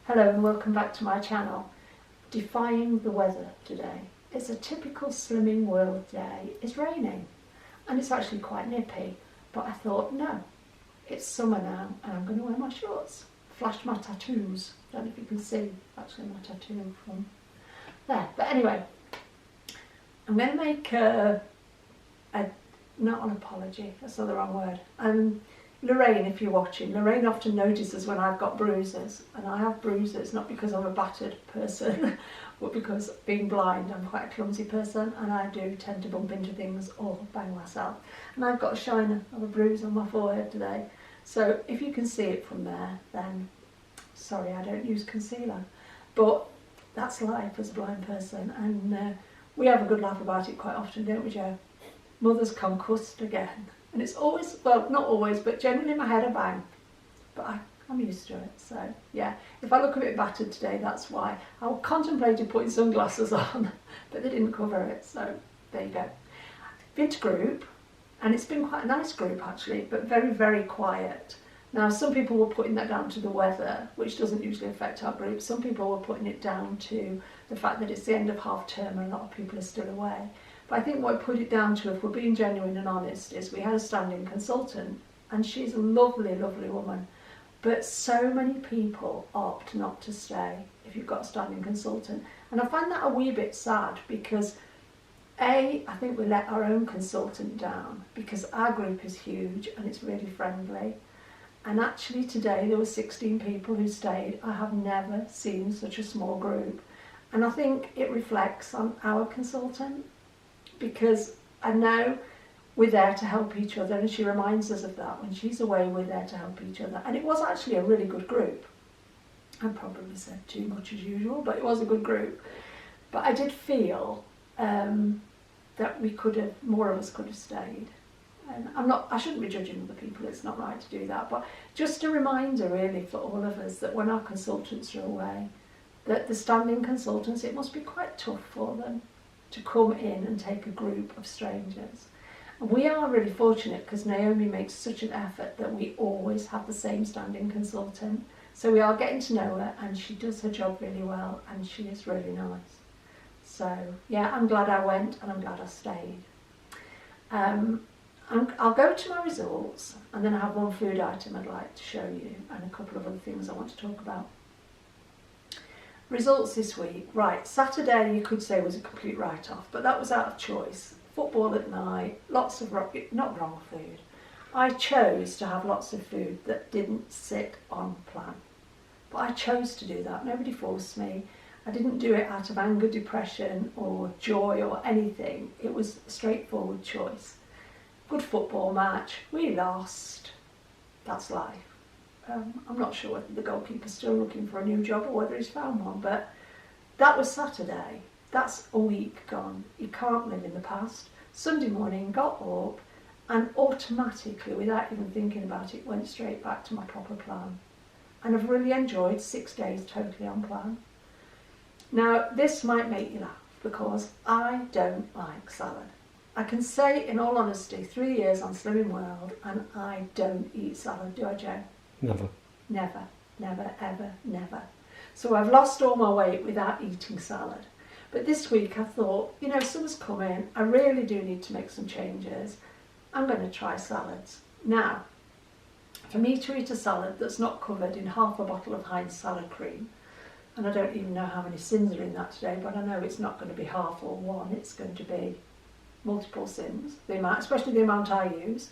Hello and welcome back to my channel. Defying the weather today. It's a typical Slimming World day. It's raining and it's actually quite nippy, but I thought no, it's summer now and I'm going to wear my shorts. Flashed my tattoos. Don't know if you can see actually my tattoo from there. But anyway, I'm going to make not an apology, that's not the wrong word. Lorraine, if you're watching, Lorraine often notices when I've got bruises, and I have bruises not because I'm a battered person, but because being blind, I'm quite a clumsy person, and I do tend to bump into things or bang myself. And I've got a shine of a bruise on my forehead today. So if you can see it from there, then sorry, I don't use concealer. But that's life as a blind person, and we have a good laugh about it quite often, don't we, Jo? Mother's concussed again. And it's always, well, not always, but generally in my head I bang. But I'm used to it, so yeah. If I look a bit battered today, that's why. I contemplated putting sunglasses on, but they didn't cover it, so there you go. Been to group, and it's been quite a nice group actually, but very, very quiet. Now, some people were putting that down to the weather, which doesn't usually affect our group. Some people were putting it down to the fact that it's the end of half term and a lot of people are still away. But I think what I put it down to, if we're being genuine and honest, is we had a standing consultant, and she's a lovely, lovely woman. But so many people opt not to stay if you've got a standing consultant. And I find that a wee bit sad because, I think we let our own consultant down because our group is huge and it's really friendly. And actually today there were 16 people who stayed. I have never seen such a small group. And I think it reflects on our consultant, because I know we're there to help each other, and she reminds us of that. When she's away, we're there to help each other. And it was actually a really good group. I probably said too much as usual, but it was a good group. But I did feel that more of us could have stayed. And I shouldn't be judging other people, it's not right to do that, but just a reminder really for all of us that when our consultants are away, that the standing consultants, it must be quite tough for them to come in and take a group of strangers. And we are really fortunate because Naomi makes such an effort that we always have the same standing consultant. So we are getting to know her, and she does her job really well, and she is really nice. So yeah, I'm glad I went and I'm glad I stayed. I'll go to my results, and then I have one food item I'd like to show you and a couple of other things I want to talk about. Results this week. Right, Saturday you could say was a complete write-off, but that was out of choice. Football at night, lots of not wrong food. I chose to have lots of food that didn't sit on plan. But I chose to do that. Nobody forced me. I didn't do it out of anger, depression or joy or anything. It was a straightforward choice. Good football match. We lost. That's life. I'm not sure whether the goalkeeper's still looking for a new job or whether he's found one, but that was Saturday. That's a week gone. You can't live in the past. Sunday morning, got up and automatically, without even thinking about it, went straight back to my proper plan. And I've really enjoyed 6 days totally on plan. Now, this might make you laugh because I don't like salad. I can say in all honesty, 3 years on Slimming World, and I don't eat salad, do I, Jo? Never. Never, never, ever, never. So I've lost all my weight without eating salad. But this week I thought, you know, summer's coming, I really do need to make some changes. I'm going to try salads. Now, for me to eat a salad that's not covered in half a bottle of Heinz salad cream, and I don't even know how many sins are in that today, but I know it's not going to be half or one, it's going to be multiple sins, especially the amount I use.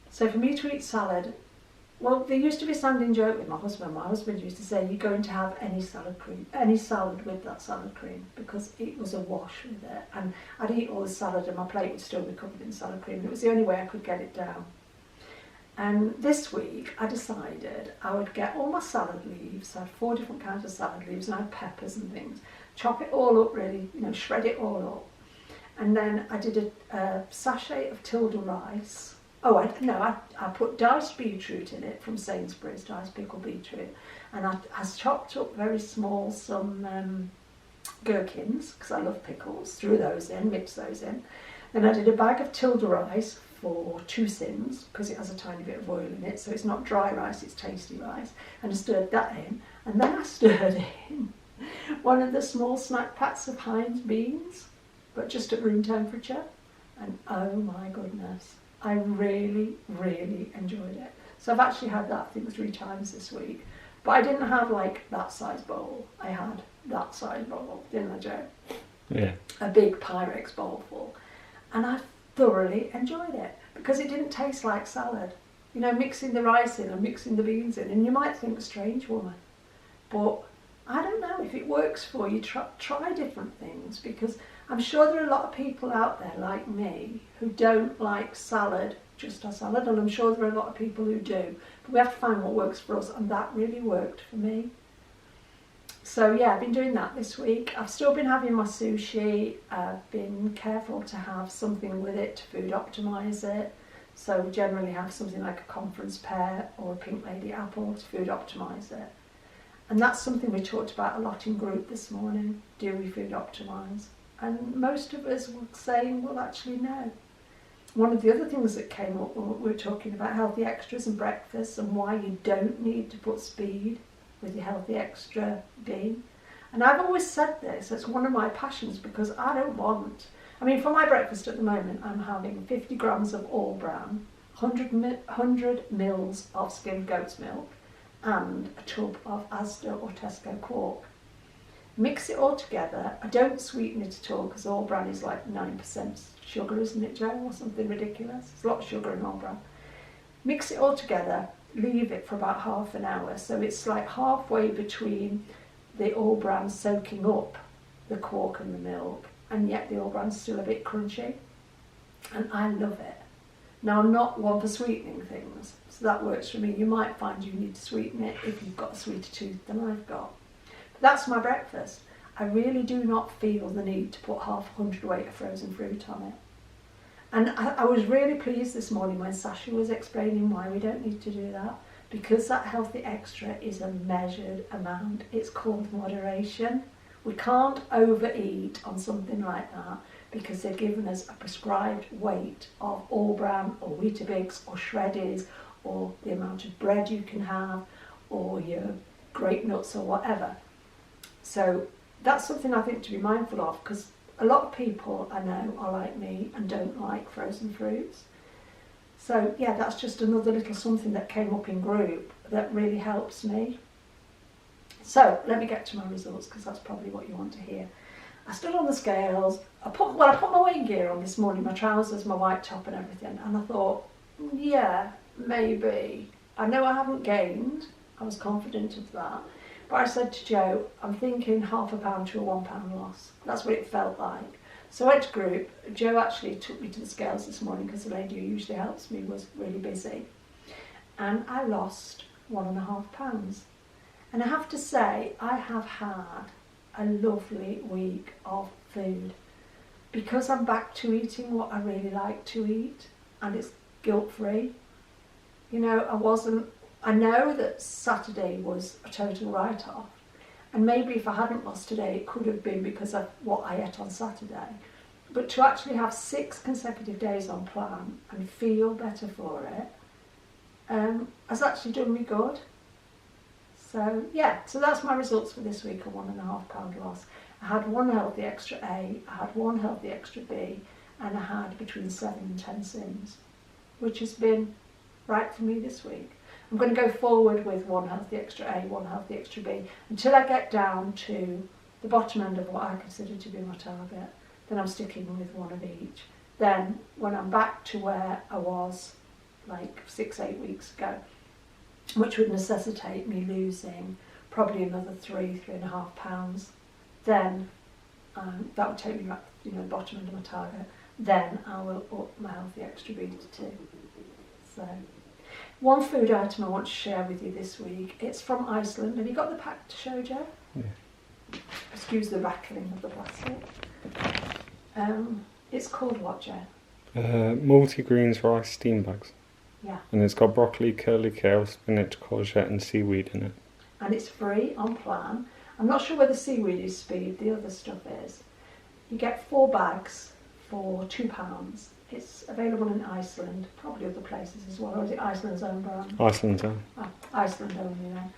So for me to eat salad, well, there used to be a standing joke with my husband. My husband used to say, you're going to have any salad with that salad cream, because it was a wash with it. And I'd eat all the salad and my plate would still be covered in salad cream. It was the only way I could get it down. And this week I decided I would get all my salad leaves. I had 4 different kinds of salad leaves, and I had peppers and things. Chop it all up really, shred it all up. And then I did a sachet of Tilda rice. I put diced beetroot in it from Sainsbury's, diced pickled beetroot. And I chopped up very small some gherkins, because I love pickles, threw those in, mixed those in. Then I did a bag of Tilda rice for 2 sins, because it has a tiny bit of oil in it, so it's not dry rice, it's tasty rice. And I stirred that in. And then I stirred in one of the small snack packs of Heinz beans, but just at room temperature. And oh my goodness, I really, really enjoyed it. So I've actually had that, I think, 3 times this week. But I didn't have like that size bowl. I had that size bowl, didn't I, Joe? Yeah. A big Pyrex bowl full. And I thoroughly enjoyed it because it didn't taste like salad. You know, mixing the rice in and mixing the beans in. And you might think, strange woman. But I don't know, if it works for you, try different things, because I'm sure there are a lot of people out there like me who don't like salad, just a salad, and I'm sure there are a lot of people who do. But we have to find what works for us, and that really worked for me. So yeah, I've been doing that this week. I've still been having my sushi. I've been careful to have something with it to food optimise it. So we generally have something like a conference pear or a pink lady apple to food optimise it. And that's something we talked about a lot in group this morning. Do we food optimise? And most of us were saying, well, actually, no. One of the other things that came up when we were talking about healthy extras and breakfast and why you don't need to put speed with your healthy extra B. And I've always said this, it's one of my passions, because I don't want, I mean, for my breakfast at the moment, I'm having 50 grams of all bran, 100 mils of skimmed goat's milk, and a tub of Asda or Tesco quark. Mix it all together. I don't sweeten it at all because all bran is like 9% sugar, isn't it, Joe, or something ridiculous? There's a lot of sugar in all bran. Mix it all together, leave it for about half an hour, so it's like halfway between the all bran soaking up the quark and the milk, and yet the all bran's still a bit crunchy, and I love it. Now, I'm not one for sweetening things, so that works for me. You might find you need to sweeten it if you've got a sweeter tooth than I've got. But that's my breakfast. I really do not feel the need to put half a hundredweight of frozen fruit on it. And I was really pleased this morning when Sushi was explaining why we don't need to do that, because that healthy extra is a measured amount. It's called moderation. We can't overeat on something like that, because they're giving us a prescribed weight of all bran or Weetabix or shreddies, or the amount of bread you can have, or your grape nuts or whatever. So that's something I think to be mindful of, because a lot of people I know are like me and don't like frozen fruits. So yeah, that's just another little something that came up in group that really helps me. So let me get to my results, because that's probably what you want to hear. I stood on the scales. I put my weighing gear on this morning, my trousers, my white top and everything, and I thought, yeah, maybe. I know I haven't gained. I was confident of that. But I said to Joe, I'm thinking £0.5 to a £1 loss. That's what it felt like. So I went to group. Joe actually took me to the scales this morning because the lady who usually helps me was really busy. And I lost £1.5. And I have to say, I have had a lovely week of food, because I'm back to eating what I really like to eat, and it's guilt-free. You know, I know that Saturday was a total write-off, and maybe if I hadn't lost today, it could have been because of what I ate on Saturday. But to actually have 6 consecutive days on plan and feel better for it has actually done me good. So yeah, so that's my results for this week, a £1.5 loss. I had 1 healthy extra A, I had 1 healthy extra B, and I had between 7 and 10 Sims, which has been right for me this week. I'm going to go forward with 1 healthy extra A, 1 healthy extra B, until I get down to the bottom end of what I consider to be my target. Then I'm sticking with 1 of each. Then when I'm back to where I was like 6-8 weeks ago, which would necessitate me losing probably another 3.5 pounds, then that would take me back, the bottom end of my target. Then I will up my healthy extra B to 2. So, one food item I want to share with you this week. It's from Iceland. Have you got the pack to show, Joe? Yeah. Excuse the rattling of the plastic. It's called what, Joe? Multi-greens rice steam bags. Yeah. And it's got broccoli, curly kale, spinach, courgette and seaweed in it. And it's free on plan. I'm not sure whether seaweed is speed, the other stuff is. You get 4 bags for £2. It's available in Iceland, probably other places as well, or is it Iceland's own brand? Iceland's own. Oh, Iceland only then.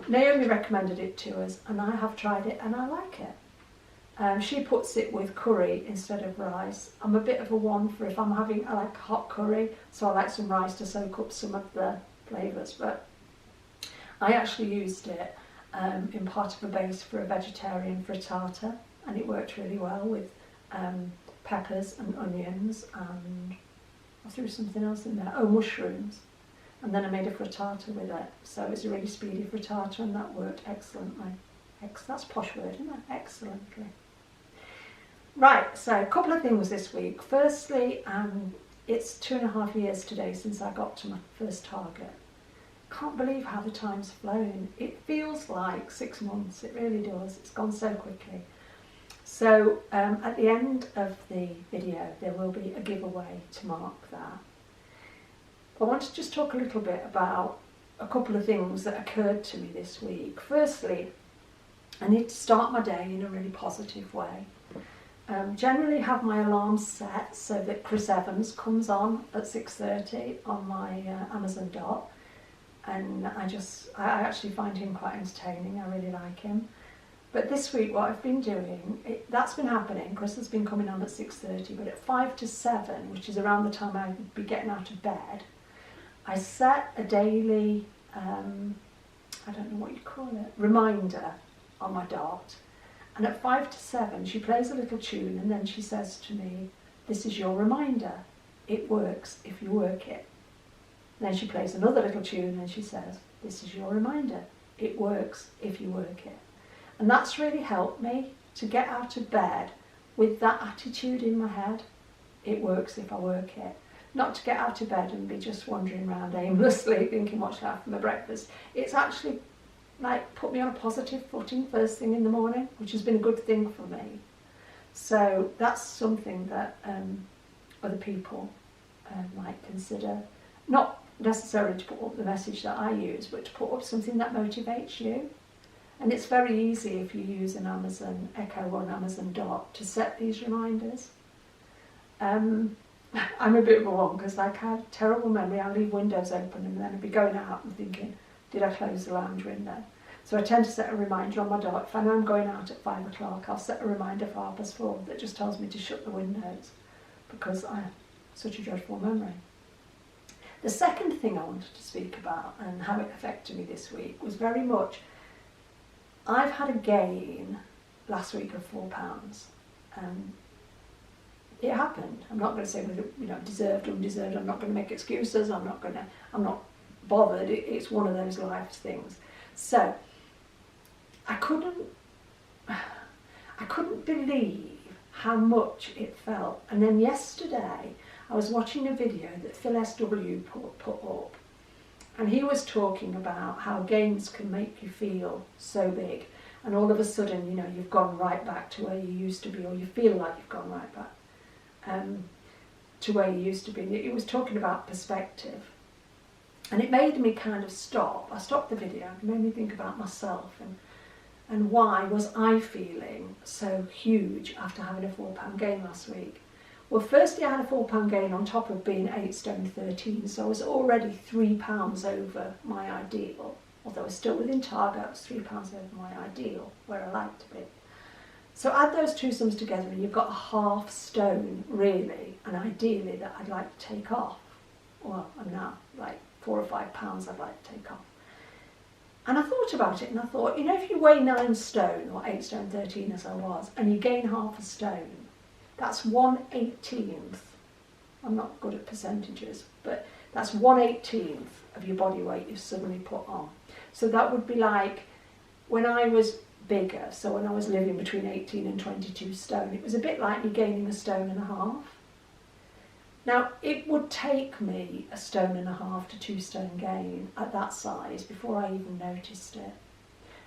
Naomi recommended it to us, and I have tried it and I like it. She puts it with curry instead of rice. I'm a bit of a one for if I'm having, I like hot curry, so I like some rice to soak up some of the flavours, but I actually used it in part of a base for a vegetarian frittata, and it worked really well with peppers and onions, and I threw something else in there, mushrooms, and then I made a frittata with it, so it's a really speedy frittata and that worked excellently. That's a posh word, isn't it? Excellently. Right, so a couple of things this week. Firstly, it's 2.5 years today since I got to my first target. Can't believe how the time's flown. It feels like 6 months, it really does. It's gone so quickly. So at the end of the video there will be a giveaway to mark that. I want to just talk a little bit about a couple of things that occurred to me this week. Firstly, I need to start my day in a really positive way. Generally have my alarm set so that Chris Evans comes on at 6:30 on my Amazon Dot, and I actually find him quite entertaining. I really like him. But this week what I've been doing, that's been happening. Chris has been coming on at 6:30, but at 5 to 7, which is around the time I would be getting out of bed, I set a daily, I don't know what you'd call it, reminder on my Dot. And at 5 to 7, she plays a little tune and then she says to me, "This is your reminder. It works if you work it." And then she plays another little tune and she says, "This is your reminder. It works if you work it." And that's really helped me to get out of bed with that attitude in my head. It works if I work it. Not to get out of bed and be just wandering around aimlessly thinking what should I have for my breakfast. It's actually like put me on a positive footing first thing in the morning, which has been a good thing for me. So that's something that other people might consider. Not necessarily to put up the message that I use, but to put up something that motivates you. And it's very easy if you use an Amazon Echo or an Amazon Dot to set these reminders. I'm a bit of a one because I have a terrible memory. I leave windows open and then I'll be going out and thinking, did I close the lounge window? So I tend to set a reminder on my Dot. If I know I'm going out at 5 o'clock, I'll set a reminder for 4:30 that just tells me to shut the windows because I have such a dreadful memory. The second thing I wanted to speak about and how it affected me this week was very much, I've had a gain last week of £4. It happened. I'm not going to say whether deserved or undeserved. I'm not going to make excuses. I'm not bothered. It's one of those life things. So I couldn't believe how much it felt. And then yesterday I was watching a video that Phil SW put up, and he was talking about how gains can make you feel so big, and all of a sudden you've gone right back to where you used to be, or you feel like you've gone right back to where you used to be. He was talking about perspective. And it made me kind of stop. I stopped the video. It made me think about myself and why was I feeling so huge after having a £4 gain last week. Well, firstly, I had a £4 gain on top of being 8 stone 13, so I was already £3 over my ideal. Although I was still within target, I was £3 over my ideal, where I like to be. So add those two sums together and you've got a half stone, really, and ideally that I'd like to take off. Well, I'm now like 4 or 5 pounds I'd like to take off. And I thought about it and I thought, if you weigh 9 stone or 8 stone 13 as I was, and you gain half a stone, that's 1/18th. I'm not good at percentages, but that's 1/18th of your body weight you've suddenly put on. So that would be like when I was bigger, so when I was living between 18 and 22 stone, it was a bit like me gaining 1.5 stone. Now, it would take me 1.5 stone to 2 stone gain at that size before I even noticed it.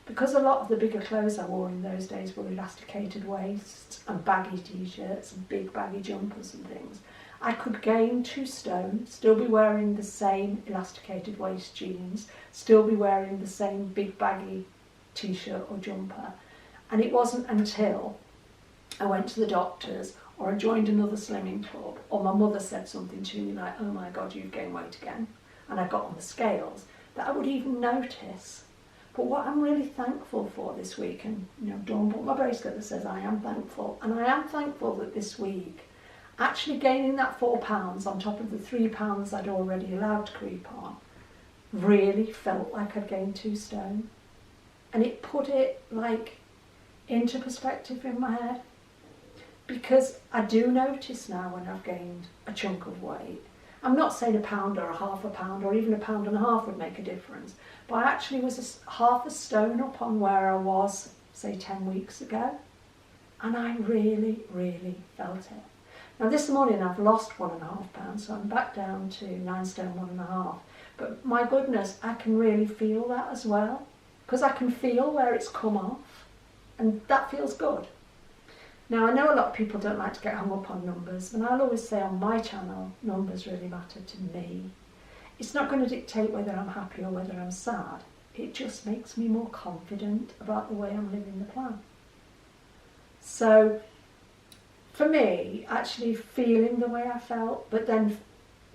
Because a lot of the bigger clothes I wore in those days were elasticated waists and baggy t-shirts and big baggy jumpers and things, I could gain 2 stone, still be wearing the same elasticated waist jeans, still be wearing the same big baggy t-shirt or jumper. And it wasn't until I went to the doctors or I joined another slimming club, or my mother said something to me like, "Oh my God, you've gained weight again," and I got on the scales, that I would even notice. But what I'm really thankful for this week, and Dawn bought my bracelet that says I am thankful, and I am thankful that this week, actually gaining that £4 on top of the £3 I'd already allowed to creep on, really felt like I'd gained 2 stone. And it put it like into perspective in my head. Because I do notice now when I've gained a chunk of weight. I'm not saying £1 or half a pound or even £1.50 would make a difference, but I actually was half a stone up on where I was, say 10 weeks ago, and I really, really felt it. Now this morning I've lost £1.5, so I'm back down to 9 stone 1.5, but my goodness, I can really feel that as well, because I can feel where it's come off, and that feels good. Now I know a lot of people don't like to get hung up on numbers, and I'll always say on my channel, numbers really matter to me. It's not going to dictate whether I'm happy or whether I'm sad. It just makes me more confident about the way I'm living the plan. So for me, actually feeling the way I felt, but then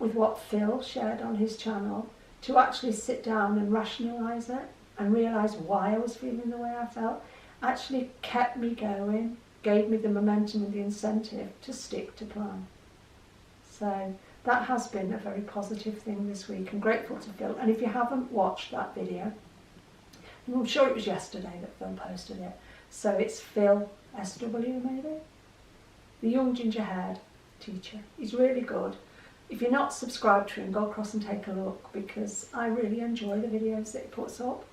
with what Phil shared on his channel, to actually sit down and rationalise it and realise why I was feeling the way I felt, actually kept me going, gave me the momentum and the incentive to stick to plan. So that has been a very positive thing this week. I'm grateful to Phil. And if you haven't watched that video, I'm sure it was yesterday that Phil posted it. So it's Phil SW maybe? The young ginger-haired teacher. He's really good. If you're not subscribed to him, go across and take a look, because I really enjoy the videos that he puts up.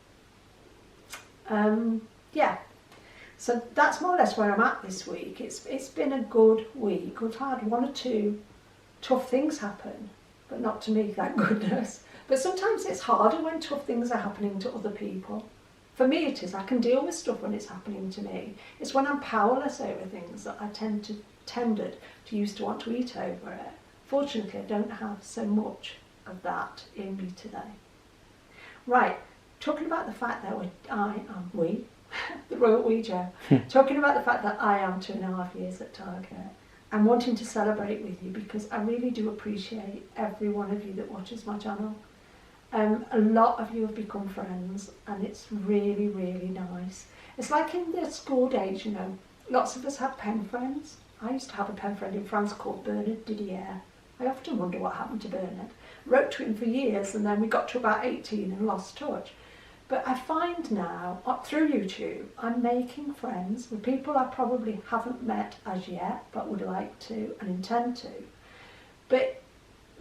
Yeah. So that's more or less where I'm at this week. It's been a good week. We've had 1 or 2 tough things happen, but not to me, thank goodness. But sometimes it's harder when tough things are happening to other people. For me it is. I can deal with stuff when it's happening to me. It's when I'm powerless over things that I tended to used to want to eat over it. Fortunately, I don't have so much of that in me today. Right, talking about the fact that we, the Royal We Joe, talking about the fact that I am 2.5 years at Target and wanting to celebrate with you, because I really do appreciate every one of you that watches my channel. A lot of you have become friends, and it's really, really nice. It's like in the school days, lots of us have pen friends. I used to have a pen friend in France called Bernard Didier. I often wonder what happened to Bernard. Wrote to him for years, and then we got to about 18 and lost touch. But I find now, through YouTube, I'm making friends with people I probably haven't met as yet, but would like to and intend to. But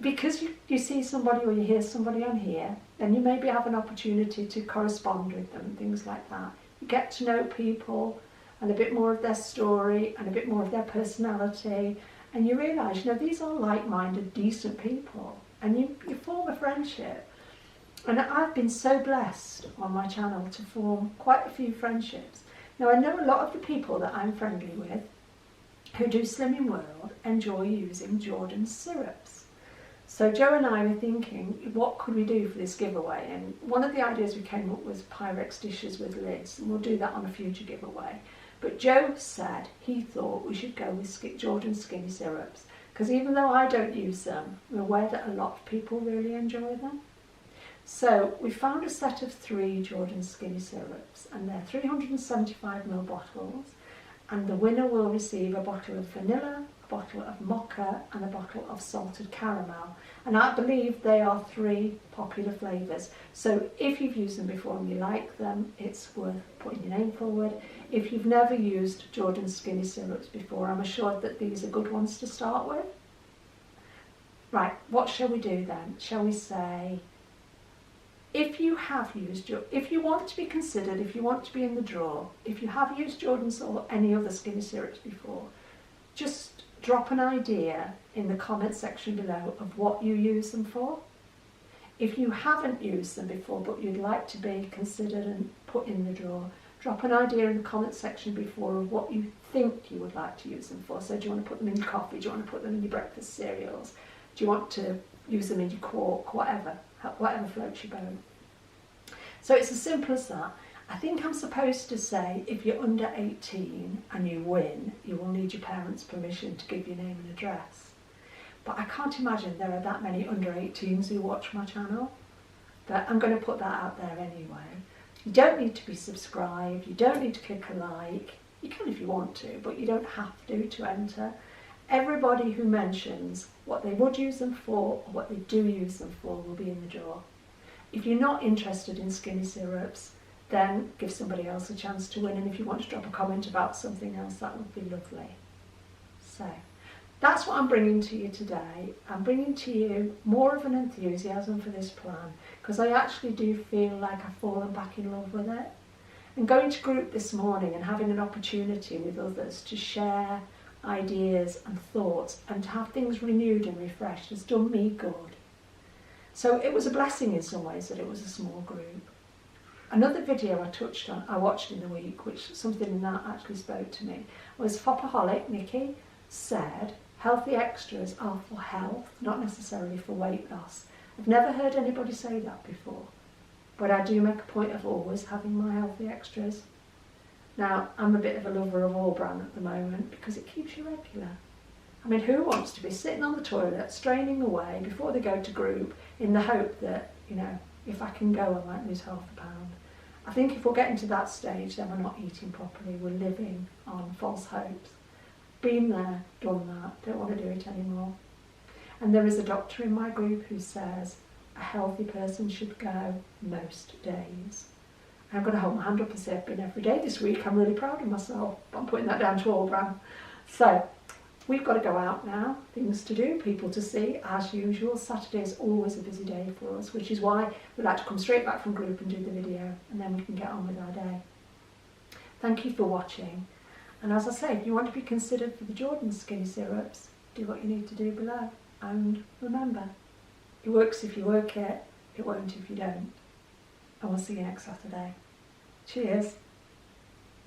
because you see somebody or you hear somebody on here, then you maybe have an opportunity to correspond with them, things like that. You get to know people and a bit more of their story and a bit more of their personality, and you realise, these are like-minded, decent people, and you form a friendship. And I've been so blessed on my channel to form quite a few friendships. Now I know a lot of the people that I'm friendly with who do Slimming World enjoy using Jordan's syrups. So Joe and I were thinking, what could we do for this giveaway? And one of the ideas we came up with was Pyrex dishes with lids, and we'll do that on a future giveaway. But Joe said he thought we should go with Jordan's skinny syrups, because even though I don't use them, I'm aware that a lot of people really enjoy them. So we found a set of 3 Jordan skinny syrups, and they're 375ml bottles, and the winner will receive a bottle of vanilla, a bottle of mocha, and a bottle of salted caramel. And I believe they are 3 popular flavours. So if you've used them before and you like them, it's worth putting your name forward. If you've never used Jordan skinny syrups before, I'm assured that these are good ones to start with. Right, what shall we do then? Shall we say, if you have used, if you want to be considered, if you want to be in the draw, if you have used Jordan's or any other skinny syrups before, just drop an idea in the comment section below of what you use them for. If you haven't used them before but you'd like to be considered and put in the draw, drop an idea in the comment section before of what you think you would like to use them for. So do you want to put them in your coffee? Do you want to put them in your breakfast cereals? Do you want to use them in your quark? Whatever floats your boat. So it's as simple as that. I think I'm supposed to say if you're under 18 and you win, you will need your parents' permission to give your name and address. But I can't imagine there are that many under 18s who watch my channel. But I'm going to put that out there anyway. You don't need to be subscribed, you don't need to click a like. You can if you want to, but you don't have to enter. Everybody who mentions what they would use them for or what they do use them for will be in the draw. If you're not interested in skinny syrups, then give somebody else a chance to win, and if you want to drop a comment about something else, that would be lovely. So that's what I'm bringing to you today. I'm bringing to you more of an enthusiasm for this plan, because I actually do feel like I've fallen back in love with it. And going to group this morning and having an opportunity with others to share ideas and thoughts and to have things renewed and refreshed has done me good. So it was a blessing in some ways that it was a small group. Another video I watched in the week, which something in that actually spoke to me, was Fopaholic Nikki said healthy extras are for health, not necessarily for weight loss. I've never heard anybody say that before, but I do make a point of always having my healthy extras. Now, I'm a bit of a lover of all bran at the moment because it keeps you regular. I mean, who wants to be sitting on the toilet, straining away before they go to group in the hope that, if I can go, I might lose half a pound. I think if we're getting to that stage, then we're not eating properly. We're living on false hopes. Been there, done that, don't want to do it anymore. And there is a doctor in my group who says a healthy person should go most days. I'm going to hold my hand up and say I've been every day this week. I'm really proud of myself, but I'm putting that down to all bran. So we've got to go out now, things to do, people to see, as usual. Saturday is always a busy day for us, which is why we like to come straight back from group and do the video, and then we can get on with our day. Thank you for watching. And as I say, if you want to be considered for the Jordan Skinny Syrups, do what you need to do below. And remember, it works if you work it, it won't if you don't. And we'll see you next Saturday. Cheers.